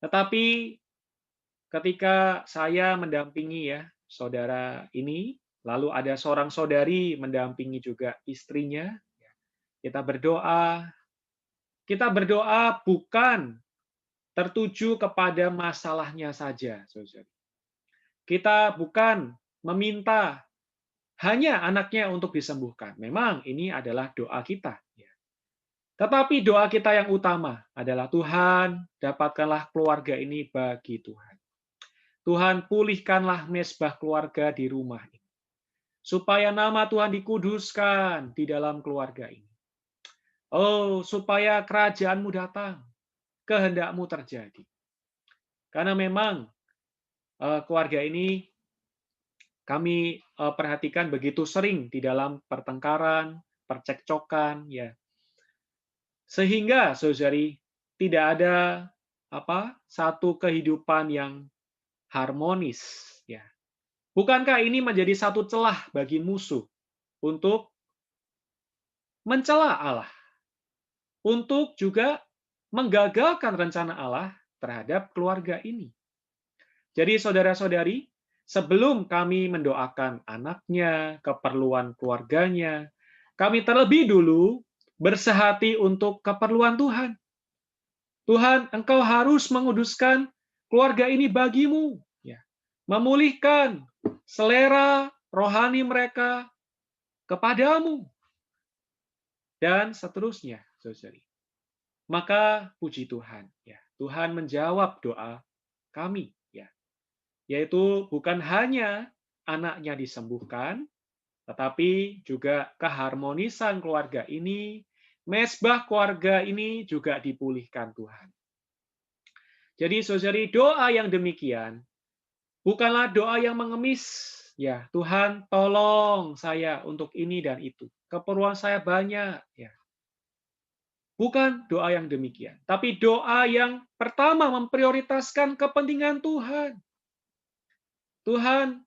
Tetapi ketika saya mendampingi ya saudara ini, lalu ada seorang saudari mendampingi juga istrinya, kita berdoa bukan tertuju kepada masalahnya saja, saudara. Kita bukan meminta hanya anaknya untuk disembuhkan. Memang ini adalah doa kita. Tetapi doa kita yang utama adalah Tuhan, dapatkanlah keluarga ini bagi Tuhan. Tuhan, pulihkanlah mezbah keluarga di rumah ini. Supaya nama Tuhan dikuduskan di dalam keluarga ini. Oh, supaya kerajaan-Mu datang, kehendak-Mu terjadi. Karena memang keluarga ini kami perhatikan begitu sering di dalam pertengkaran, percekcokan, ya. Sehingga, saudari, tidak ada satu kehidupan yang harmonis. Ya. Bukankah ini menjadi satu celah bagi musuh untuk mencela Allah, untuk juga menggagalkan rencana Allah terhadap keluarga ini? Jadi, saudara-saudari, sebelum kami mendoakan anaknya, keperluan keluarganya, kami terlebih dulu bersehati untuk keperluan Tuhan. Tuhan, Engkau harus menguduskan keluarga ini bagimu. Ya. Memulihkan selera rohani mereka kepadamu. Dan seterusnya, saudari. Maka puji Tuhan. Ya. Tuhan menjawab doa kami. Ya. Yaitu bukan hanya anaknya disembuhkan, tetapi juga keharmonisan keluarga ini, mezbah keluarga ini juga dipulihkan Tuhan. Jadi saudari, doa yang demikian bukanlah doa yang mengemis. Ya, Tuhan tolong saya untuk ini dan itu. Keperluan saya banyak. Ya. Bukan doa yang demikian. Tapi doa yang pertama memprioritaskan kepentingan Tuhan. Tuhan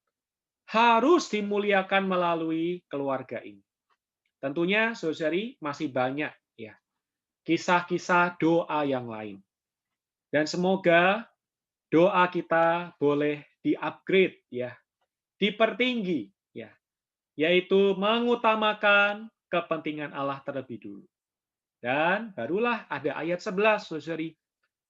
harus dimuliakan melalui keluarga ini. Tentunya, saudari, masih banyak ya kisah-kisah doa yang lain. Dan semoga doa kita boleh di-upgrade ya, dipertinggi ya, yaitu mengutamakan kepentingan Allah terlebih dulu. Dan barulah ada ayat 11, saudari.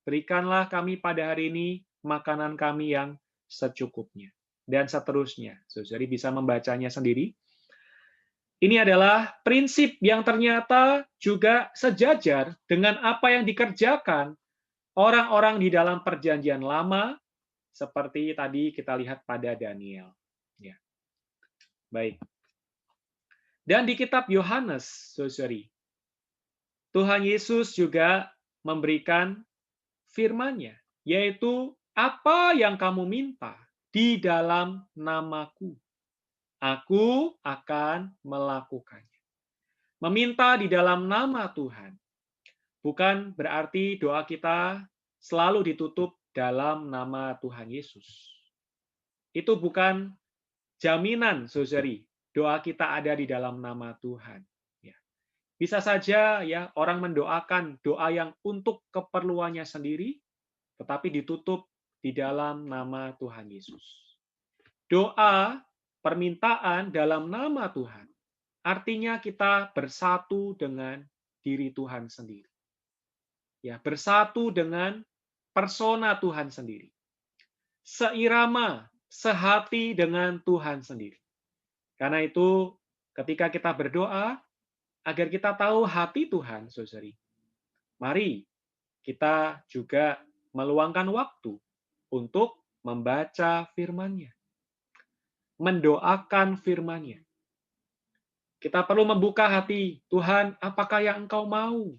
Berikanlah kami pada hari ini makanan kami yang secukupnya. Dan seterusnya. Saudari bisa membacanya sendiri. Ini adalah prinsip yang ternyata juga sejajar dengan apa yang dikerjakan orang-orang di dalam Perjanjian Lama, seperti tadi kita lihat pada Daniel. Ya. Baik. Dan di kitab Yohanes, saudari, Tuhan Yesus juga memberikan firman-Nya, yaitu apa yang kamu minta di dalam namaku, aku akan melakukannya. Meminta di dalam nama Tuhan bukan berarti doa kita selalu ditutup dalam nama Tuhan Yesus. Itu bukan jaminan, saudari, doa kita ada di dalam nama Tuhan. Ya. Bisa saja ya orang mendoakan doa yang untuk keperluannya sendiri, tetapi ditutup di dalam nama Tuhan Yesus. Doa, permintaan dalam nama Tuhan, artinya kita bersatu dengan diri Tuhan sendiri. Ya, bersatu dengan persona Tuhan sendiri. Seirama, sehati dengan Tuhan sendiri. Karena itu, ketika kita berdoa, agar kita tahu hati Tuhan, saudari, mari kita juga meluangkan waktu untuk membaca firman-Nya, mendoakan firman-Nya. Kita perlu membuka hati, Tuhan, apakah yang Engkau mau?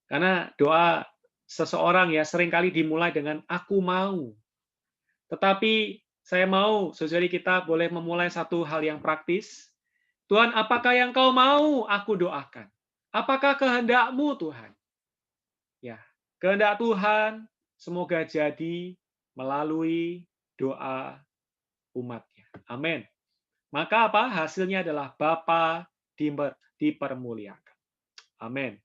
Karena doa seseorang ya seringkali dimulai dengan aku mau. Tetapi saya mau, saudari kita boleh memulai satu hal yang praktis. Tuhan, apakah yang Kau mau aku doakan? Apakah kehendak-Mu, Tuhan? Ya, kehendak Tuhan semoga jadi melalui doa umatnya. Amin. Maka apa? Hasilnya adalah Bapa dipermuliakan. Amin.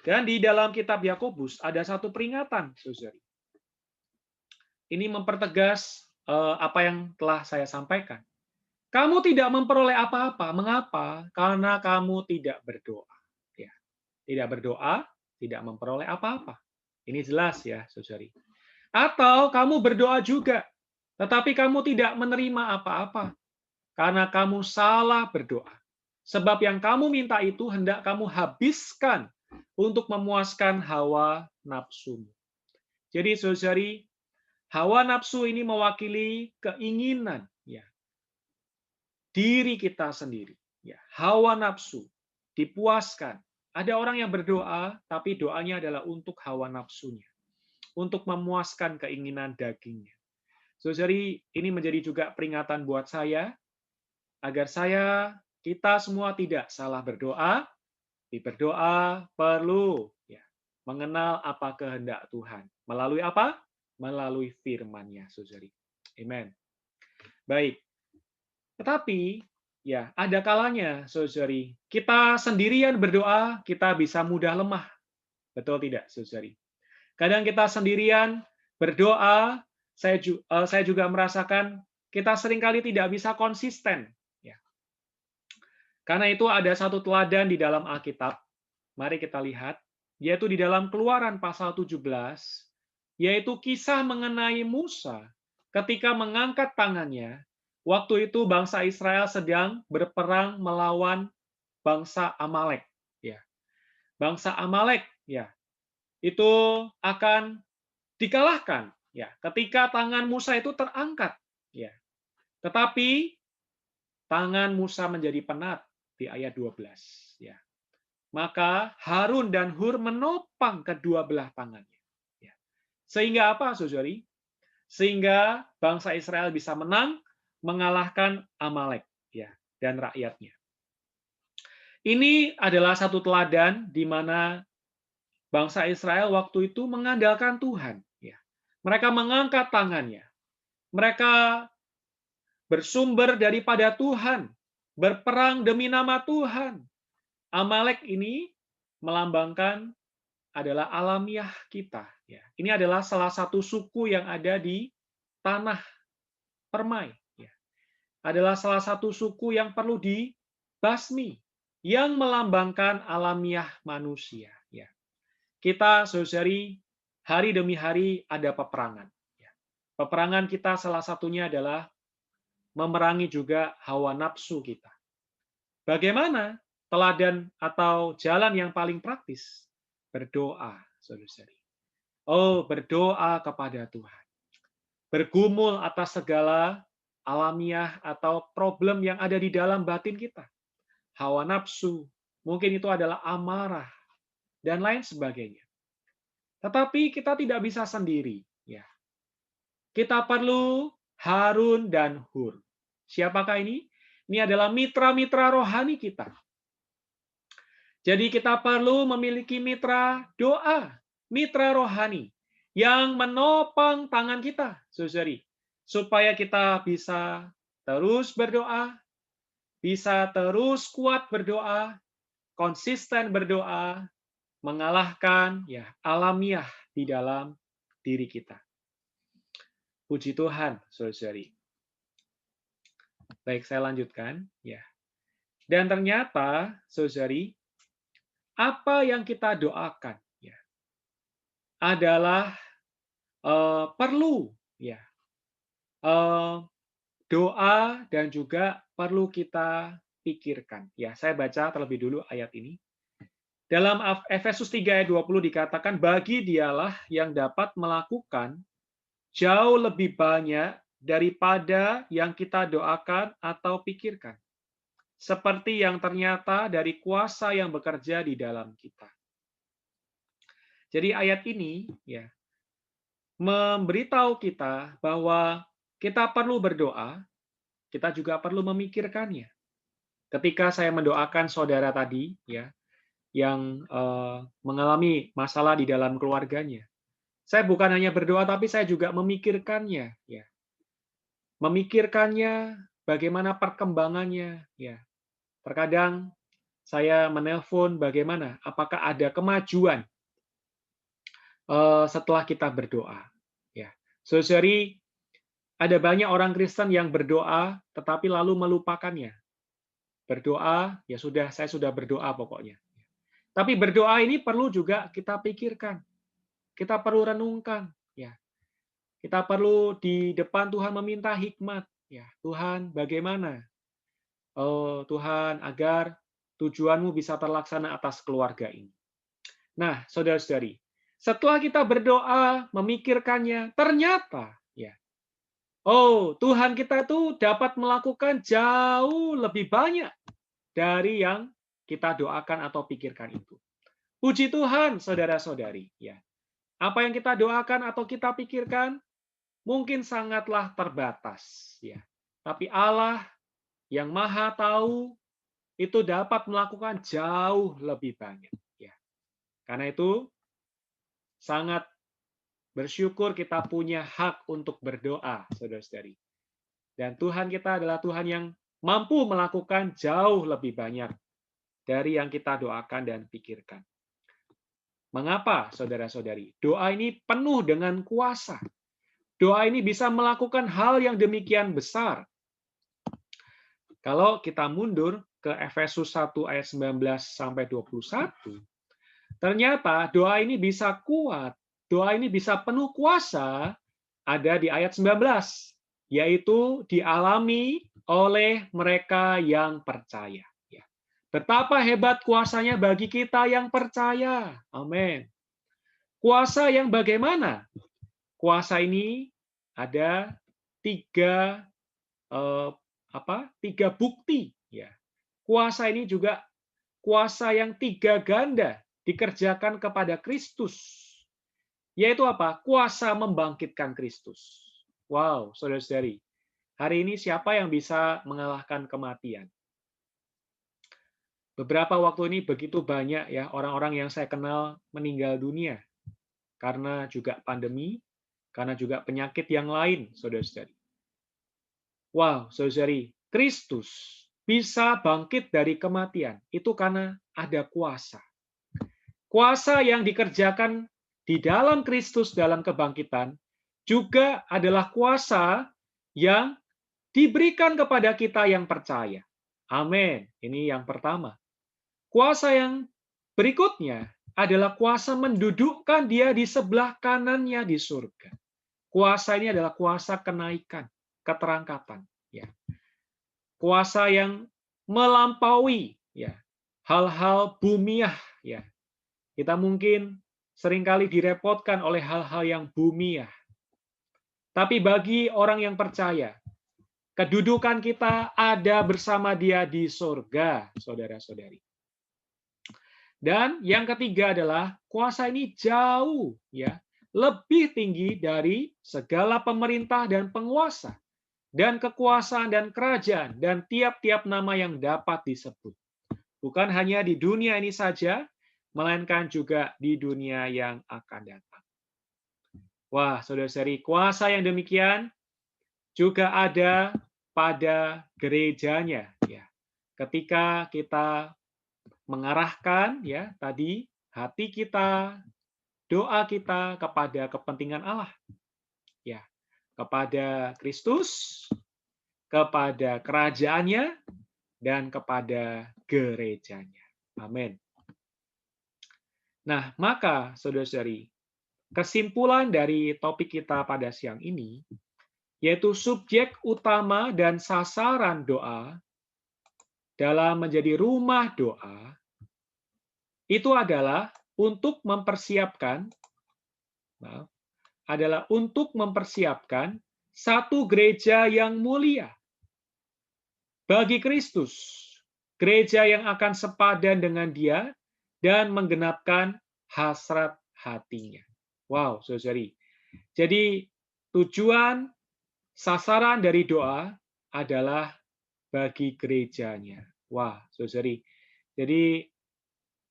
Dan di dalam kitab Yakobus ada satu peringatan, saudari. Ini mempertegas apa yang telah saya sampaikan. Kamu tidak memperoleh apa-apa. Mengapa? Karena kamu tidak berdoa. Ya, tidak berdoa, tidak memperoleh apa-apa. Ini jelas ya, saudari. Atau kamu berdoa juga, tetapi kamu tidak menerima apa-apa. Karena kamu salah berdoa. Sebab yang kamu minta itu hendak kamu habiskan untuk memuaskan hawa nafsumu. Jadi, saudari, hawa nafsu ini mewakili keinginan ya diri kita sendiri. Ya, hawa nafsu dipuaskan. Ada orang yang berdoa, tapi doanya adalah untuk hawa nafsunya, untuk memuaskan keinginan dagingnya. Saudari, ini menjadi juga peringatan buat saya, agar kita semua tidak salah berdoa. Berdoa perlu ya mengenal apa kehendak Tuhan. Melalui apa? Melalui firman-Nya, saudari. Amen. Baik. Tetapi ya ada kalanya, saudari, kita sendirian berdoa, kita bisa mudah lemah. Betul tidak, saudari? Kadang kita sendirian berdoa, saya juga merasakan kita seringkali tidak bisa konsisten. Ya. Karena itu ada satu teladan di dalam Alkitab, mari kita lihat, yaitu di dalam Keluaran pasal 17, yaitu kisah mengenai Musa ketika mengangkat tangannya, waktu itu bangsa Israel sedang berperang melawan bangsa Amalek. Ya. Bangsa Amalek ya, itu akan dikalahkan ya ketika tangan Musa itu terangkat. Ya. Tetapi tangan Musa menjadi penat di ayat 12. Ya. Maka Harun dan Hur menopang kedua belah tangannya. Ya. Sehingga apa, saudari? Sehingga bangsa Israel bisa menang, mengalahkan Amalek ya dan rakyatnya. Ini adalah satu teladan di mana bangsa Israel waktu itu mengandalkan Tuhan. Ya. Mereka mengangkat tangannya. Mereka bersumber daripada Tuhan, berperang demi nama Tuhan. Amalek ini melambangkan adalah alamiah kita. Ya. Ini adalah salah satu suku yang ada di tanah permai. Ya. Adalah salah satu suku yang perlu dibasmi, yang melambangkan alamiah manusia. Ya. Kita, saudari, hari demi hari ada peperangan. Ya. Peperangan kita salah satunya adalah memerangi juga hawa nafsu kita. Bagaimana teladan atau jalan yang paling praktis? Berdoa, saudari. Oh, berdoa kepada Tuhan. Bergumul atas segala alamiah atau problem yang ada di dalam batin kita. Hawa nafsu, mungkin itu adalah amarah, dan lain sebagainya. Tetapi kita tidak bisa sendiri. Ya. Kita perlu Harun dan Hur. Siapakah ini? Ini adalah mitra-mitra rohani kita. Jadi kita perlu memiliki mitra doa, mitra rohani yang menopang tangan kita, saudari, supaya kita bisa terus berdoa, bisa terus kuat berdoa, konsisten berdoa, mengalahkan ya alamiah di dalam diri kita. Puji Tuhan, saudari. Baik, saya lanjutkan. Ya. Dan ternyata, saudari, apa yang kita doakan ya adalah perlu ya doa dan juga perlu kita pikirkan. Ya, saya baca terlebih dulu ayat ini. Dalam Efesus 3 ayat 20 dikatakan, bagi dialah yang dapat melakukan jauh lebih banyak daripada yang kita doakan atau pikirkan. Seperti yang ternyata dari kuasa yang bekerja di dalam kita. Jadi ayat ini ya memberitahu kita bahwa kita perlu berdoa, kita juga perlu memikirkannya. Ketika saya mendoakan saudara tadi ya yang mengalami masalah di dalam keluarganya, saya bukan hanya berdoa tapi saya juga memikirkannya ya. Memikirkannya bagaimana perkembangannya ya. Terkadang saya menelpon bagaimana apakah ada kemajuan setelah kita berdoa. Ya, saudari, ada banyak orang Kristen yang berdoa tetapi lalu melupakannya. Berdoa, ya sudah, saya sudah berdoa pokoknya. Tapi berdoa ini perlu juga kita pikirkan, kita perlu renungkan. Ya, kita perlu di depan Tuhan meminta hikmat. Ya, Tuhan, bagaimana? Oh, Tuhan, agar tujuanmu bisa terlaksana atas keluarga ini. Nah, saudara-saudari, setelah kita berdoa, memikirkannya, ternyata ya, oh, Tuhan kita itu dapat melakukan jauh lebih banyak dari yang kita doakan atau pikirkan itu. Puji Tuhan, saudara-saudari, ya. Apa yang kita doakan atau kita pikirkan mungkin sangatlah terbatas, ya. Tapi Allah yang Maha Tahu itu dapat melakukan jauh lebih banyak, ya. Karena itu sangat bersyukur kita punya hak untuk berdoa, saudara-saudari. Dan Tuhan kita adalah Tuhan yang mampu melakukan jauh lebih banyak dari yang kita doakan dan pikirkan. Mengapa, saudara-saudari? Doa ini penuh dengan kuasa. Doa ini bisa melakukan hal yang demikian besar. Kalau kita mundur ke Efesus 1 ayat 19 sampai 21, ternyata doa ini bisa kuat. Doa ini bisa penuh kuasa ada di ayat 19, yaitu dialami oleh mereka yang percaya. Betapa hebat kuasanya bagi kita yang percaya. Amin. Kuasa yang bagaimana? Kuasa ini ada tiga bukti. Ya. Kuasa ini juga kuasa yang tiga ganda dikerjakan kepada Kristus. Yaitu apa? Kuasa membangkitkan Kristus. Wow, saudara-saudari. Hari ini siapa yang bisa mengalahkan kematian? Beberapa waktu ini begitu banyak ya orang-orang yang saya kenal meninggal dunia karena juga pandemi, karena juga penyakit yang lain, saudara-saudari. Wow, saudara-saudari, Kristus bisa bangkit dari kematian itu karena ada kuasa. Kuasa yang dikerjakan di dalam Kristus dalam kebangkitan juga adalah kuasa yang diberikan kepada kita yang percaya. Amin. Ini yang pertama. Kuasa yang berikutnya adalah kuasa mendudukkan dia di sebelah kanannya di surga. Kuasa ini adalah kuasa kenaikan, keterangkatan. Ya. Kuasa yang melampaui ya hal-hal bumiah. Ya. Kita mungkin seringkali direpotkan oleh hal-hal yang bumiah. Tapi bagi orang yang percaya, kedudukan kita ada bersama dia di surga, saudara-saudari. Dan yang ketiga adalah kuasa ini jauh ya, lebih tinggi dari segala pemerintah dan penguasa dan kekuasaan dan kerajaan dan tiap-tiap nama yang dapat disebut. Bukan hanya di dunia ini saja, melainkan juga di dunia yang akan datang. Wah, saudara-saudari, kuasa yang demikian juga ada pada gerejanya, ya. Ketika kita mengarahkan, ya, tadi hati kita, doa kita kepada kepentingan Allah, ya, kepada Kristus, kepada kerajaannya, dan kepada gerejanya. Amin. Nah, maka saudara-saudari, kesimpulan dari topik kita pada siang ini, yaitu subjek utama dan sasaran doa dalam menjadi rumah doa, itu adalah untuk mempersiapkan, maaf, adalah untuk mempersiapkan satu gereja yang mulia bagi Kristus, gereja yang akan sepadan dengan Dia dan menggenapkan hasrat hatinya. Wow, saudari. Jadi tujuan sasaran dari doa adalah bagi gerejanya. Wah, saudari. Jadi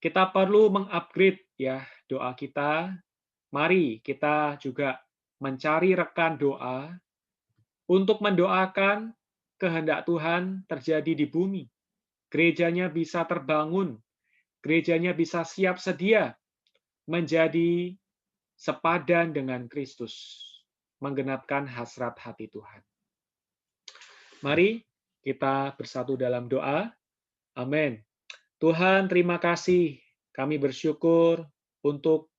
kita perlu mengupgrade ya doa kita. Mari kita juga mencari rekan doa untuk mendoakan kehendak Tuhan terjadi di bumi. Gerejanya bisa terbangun, gerejanya bisa siap sedia menjadi sepadan dengan Kristus, menggenapkan hasrat hati Tuhan. Mari kita bersatu dalam doa. Amin. Tuhan, terima kasih. Kami bersyukur untuk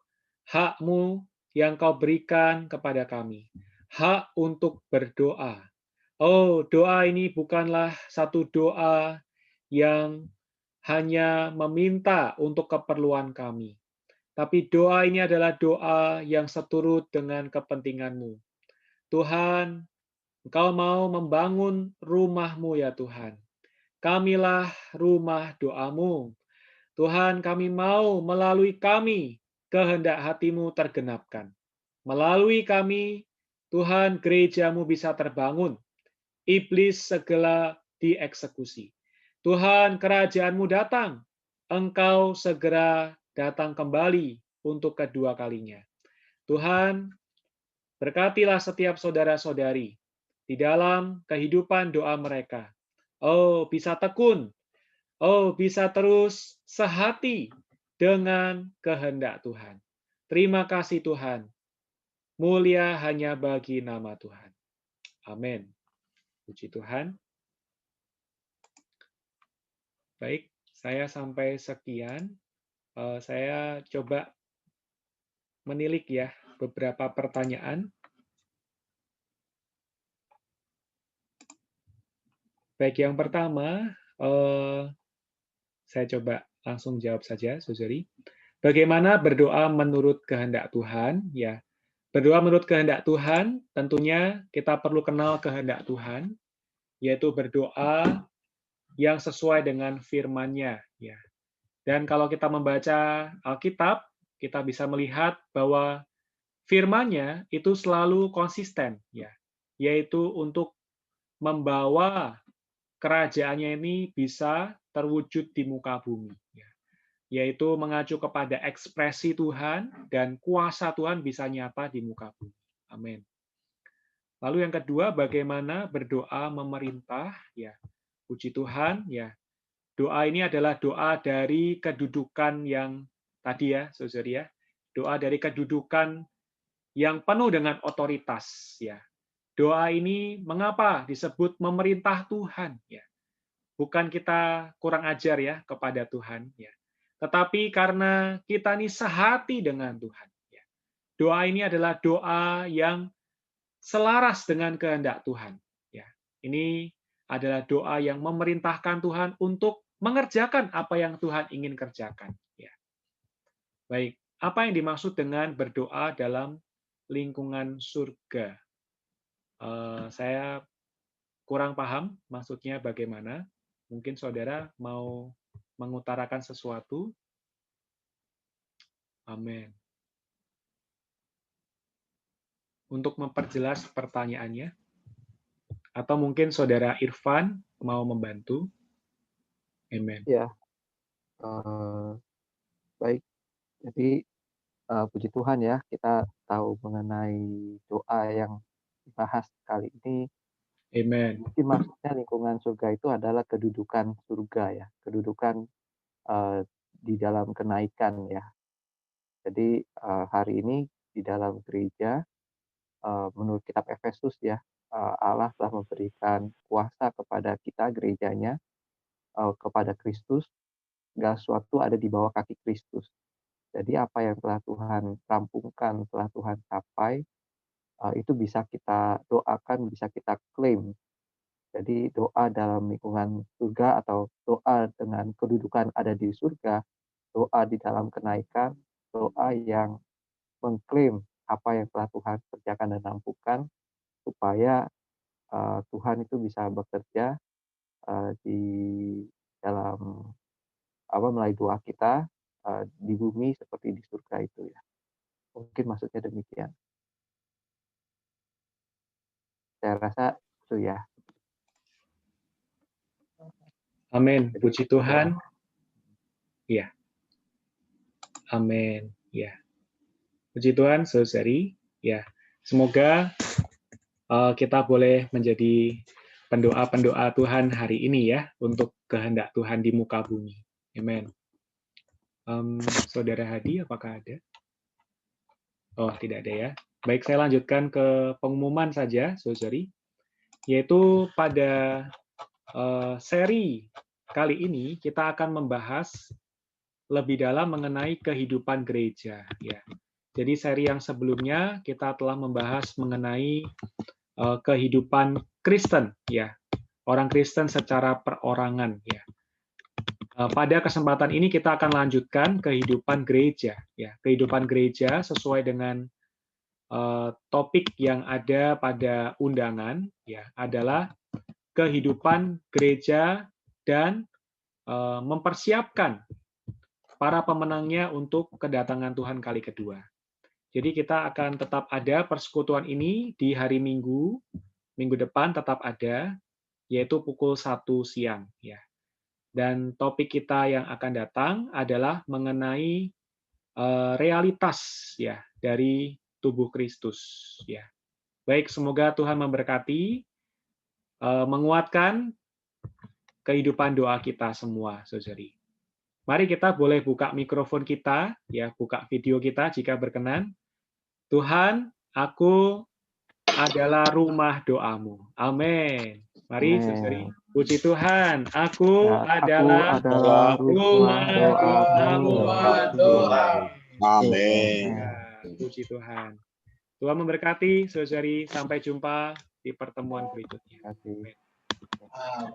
hak-Mu yang Kau berikan kepada kami. Hak untuk berdoa. Oh, doa ini bukanlah satu doa yang hanya meminta untuk keperluan kami. Tapi doa ini adalah doa yang seturut dengan kepentingan-Mu. Tuhan, Engkau mau membangun rumah-Mu ya Tuhan. Kamilah rumah doa-Mu. Tuhan, kami mau melalui kami kehendak hati-Mu tergenapkan. Melalui kami, Tuhan, gereja-Mu bisa terbangun. Iblis segera dieksekusi. Tuhan, kerajaan-Mu datang. Engkau segera datang kembali untuk kedua kalinya. Tuhan, berkatilah setiap saudara-saudari di dalam kehidupan doa mereka. Oh, bisa tekun. Oh, bisa terus sehati dengan kehendak Tuhan. Terima kasih Tuhan. Mulia hanya bagi nama Tuhan. Amin. Puji Tuhan. Baik, saya sampai sekian. Saya coba menilik ya beberapa pertanyaan. Baik, yang pertama, saya coba langsung jawab saja, Saudari. Bagaimana berdoa menurut kehendak Tuhan? Ya, berdoa menurut kehendak Tuhan, tentunya kita perlu kenal kehendak Tuhan, yaitu berdoa yang sesuai dengan firman-Nya. Ya. Dan kalau kita membaca Alkitab, kita bisa melihat bahwa firman-Nya itu selalu konsisten, ya, yaitu untuk membawa kerajaannya ini bisa terwujud di muka bumi, ya, yaitu mengacu kepada ekspresi Tuhan dan kuasa Tuhan bisa nyata di muka bumi. Amin. Lalu yang kedua, bagaimana berdoa memerintah? Ya, puji Tuhan, ya. Doa ini adalah doa dari kedudukan yang tadi ya, saudara ya. Doa dari kedudukan yang penuh dengan otoritas ya. Doa ini mengapa disebut memerintah Tuhan ya. Bukan kita kurang ajar ya kepada Tuhan ya. Tetapi karena kita ini sehati dengan Tuhan ya. Doa ini adalah doa yang selaras dengan kehendak Tuhan ya. Ini adalah doa yang memerintahkan Tuhan untuk mengerjakan apa yang Tuhan ingin kerjakan ya. Baik, apa yang dimaksud dengan berdoa dalam lingkungan surga? Saya kurang paham maksudnya bagaimana. Mungkin saudara mau mengutarakan sesuatu. Amin. Untuk memperjelas pertanyaannya. Atau mungkin Saudara Irfan mau membantu? Amen. Ya, baik. Jadi puji Tuhan ya, kita tahu mengenai doa yang dibahas kali ini. Amen. Mungkin maksudnya lingkungan surga itu adalah kedudukan surga ya, kedudukan di dalam kenaikan ya. Jadi hari ini di dalam gereja, menurut kitab Efesus ya, Allah telah memberikan kuasa kepada kita gerejanya, kepada Kristus, segala sesuatu ada di bawah kaki Kristus. Jadi apa yang telah Tuhan rampungkan, telah Tuhan capai, itu bisa kita doakan, bisa kita klaim. Jadi doa dalam lingkungan surga atau doa dengan kedudukan ada di surga, doa di dalam kenaikan, doa yang mengklaim apa yang telah Tuhan kerjakan dan rampungkan, supaya Tuhan itu bisa bekerja di dalam melalui doa kita di bumi seperti di surga itu ya. Mungkin maksudnya demikian. Saya rasa itu ya. Amin. Jadi Puji Tuhan. Ya. Amin. Ya. Puji Tuhan, saudari. Ya. Semoga kita boleh menjadi pendoa-pendoa Tuhan hari ini ya, untuk kehendak Tuhan di muka bumi. Amin. Saudara Hadi, apakah ada? Oh, tidak ada ya. Baik, saya lanjutkan ke pengumuman saja, saudari. Yaitu pada seri kali ini kita akan membahas lebih dalam mengenai kehidupan gereja. Ya. Jadi seri yang sebelumnya kita telah membahas mengenai kehidupan Kristen, ya, orang Kristen secara perorangan. Ya. Pada kesempatan ini kita akan lanjutkan kehidupan gereja. Ya, kehidupan gereja sesuai dengan topik yang ada pada undangan, ya, adalah kehidupan gereja dan mempersiapkan para pemenangnya untuk kedatangan Tuhan kali kedua. Jadi kita akan tetap ada persekutuan ini di hari Minggu, minggu depan tetap ada, yaitu pukul 1 siang. Ya. Dan topik kita yang akan datang adalah mengenai realitas ya dari tubuh Kristus. Ya. Baik, semoga Tuhan memberkati, menguatkan kehidupan doa kita semua, saudari. Mari kita boleh buka mikrofon kita, ya, buka video kita jika berkenan. Tuhan, aku adalah rumah doamu. Amin. Mari, saudari. amin. Puji Tuhan, aku Ya, aku adalah adalah rumah rumah doamu. doamu. Rumah doa. Amin. Amin. Ya, puji Tuhan. Tuhan memberkati, saudari. Sampai jumpa di pertemuan berikutnya. Terima kasih. Amin.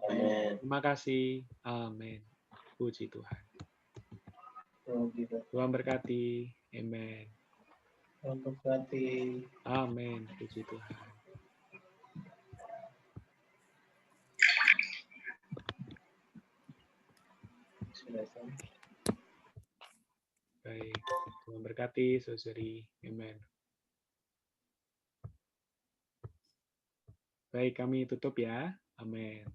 Amin. Terima kasih. Amin. Puji Tuhan. Tuhan berkati. Amin. Untuk hati. Amin. Puji Tuhan. Baik. Tuhan berkati, saudari. Amin. Baik, kami tutup ya. Amin.